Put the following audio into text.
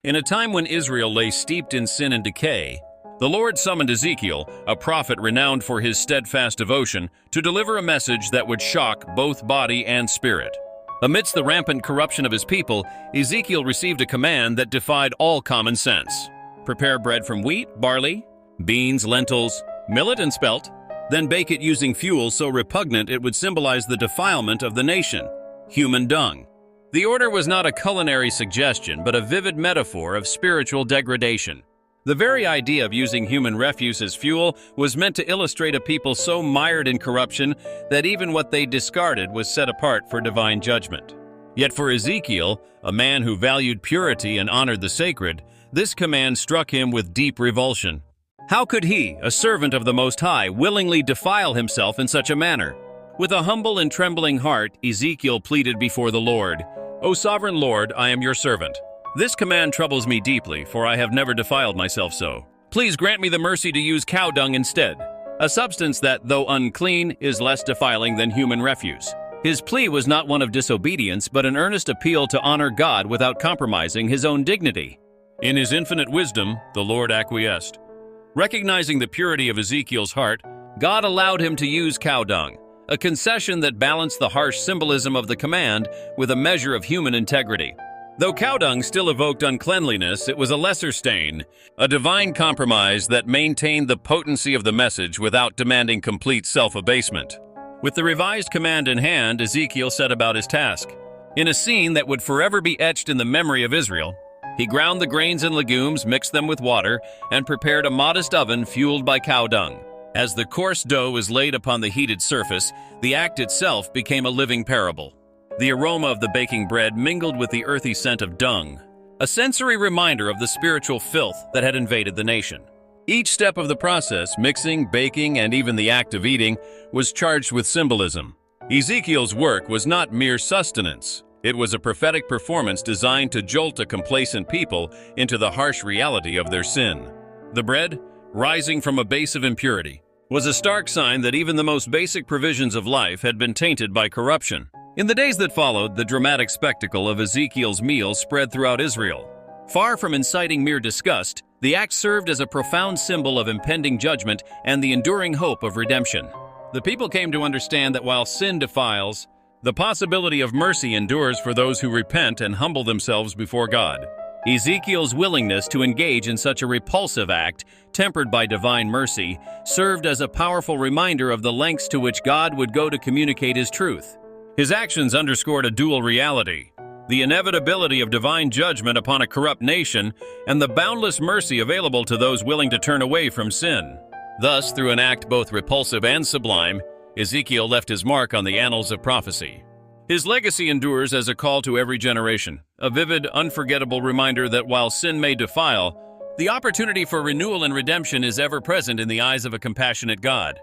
In a time when Israel lay steeped in sin and decay, the Lord summoned Ezekiel, a prophet renowned for his steadfast devotion, to deliver a message that would shock both body and spirit. Amidst the rampant corruption of his people, Ezekiel received a command that defied all common sense. Prepare bread from wheat, barley, beans, lentils, millet, and spelt, then bake it using fuel so repugnant it would symbolize the defilement of the nation, human dung. The order was not a culinary suggestion, but a vivid metaphor of spiritual degradation. The very idea of using human refuse as fuel was meant to illustrate a people so mired in corruption that even what they discarded was set apart for divine judgment. Yet for Ezekiel, a man who valued purity and honored the sacred, this command struck him with deep revulsion. How could he, a servant of the Most High, willingly defile himself in such a manner? With a humble and trembling heart, Ezekiel pleaded before the Lord, "O sovereign Lord, I am your servant. This command troubles me deeply, for I have never defiled myself so. Please grant me the mercy to use cow dung instead, a substance that, though unclean, is less defiling than human refuse." His plea was not one of disobedience, but an earnest appeal to honor God without compromising his own dignity. In his infinite wisdom, the Lord acquiesced. Recognizing the purity of Ezekiel's heart, God allowed him to use cow dung, a concession that balanced the harsh symbolism of the command with a measure of human integrity. Though cow dung still evoked uncleanliness, it was a lesser stain, a divine compromise that maintained the potency of the message without demanding complete self-abasement. With the revised command in hand, Ezekiel set about his task. In a scene that would forever be etched in the memory of Israel, he ground the grains and legumes, mixed them with water, and prepared a modest oven fueled by cow dung. As the coarse dough was laid upon the heated surface, the act itself became a living parable. The aroma of the baking bread mingled with the earthy scent of dung, a sensory reminder of the spiritual filth that had invaded the nation. Each step of the process, mixing, baking, and even the act of eating, was charged with symbolism. Ezekiel's work was not mere sustenance. It was a prophetic performance designed to jolt a complacent people into the harsh reality of their sin. The bread, rising from a base of impurity, was a stark sign that even the most basic provisions of life had been tainted by corruption. In the days that followed, the dramatic spectacle of Ezekiel's meal spread throughout Israel. Far from inciting mere disgust, the act served as a profound symbol of impending judgment and the enduring hope of redemption. The people came to understand that while sin defiles, the possibility of mercy endures for those who repent and humble themselves before God. Ezekiel's willingness to engage in such a repulsive act, tempered by divine mercy, served as a powerful reminder of the lengths to which God would go to communicate his truth. His actions underscored a dual reality: the inevitability of divine judgment upon a corrupt nation and the boundless mercy available to those willing to turn away from sin. Thus, through an act both repulsive and sublime, Ezekiel left his mark on the annals of prophecy. His legacy endures as a call to every generation, a vivid, unforgettable reminder that while sin may defile, the opportunity for renewal and redemption is ever present in the eyes of a compassionate God.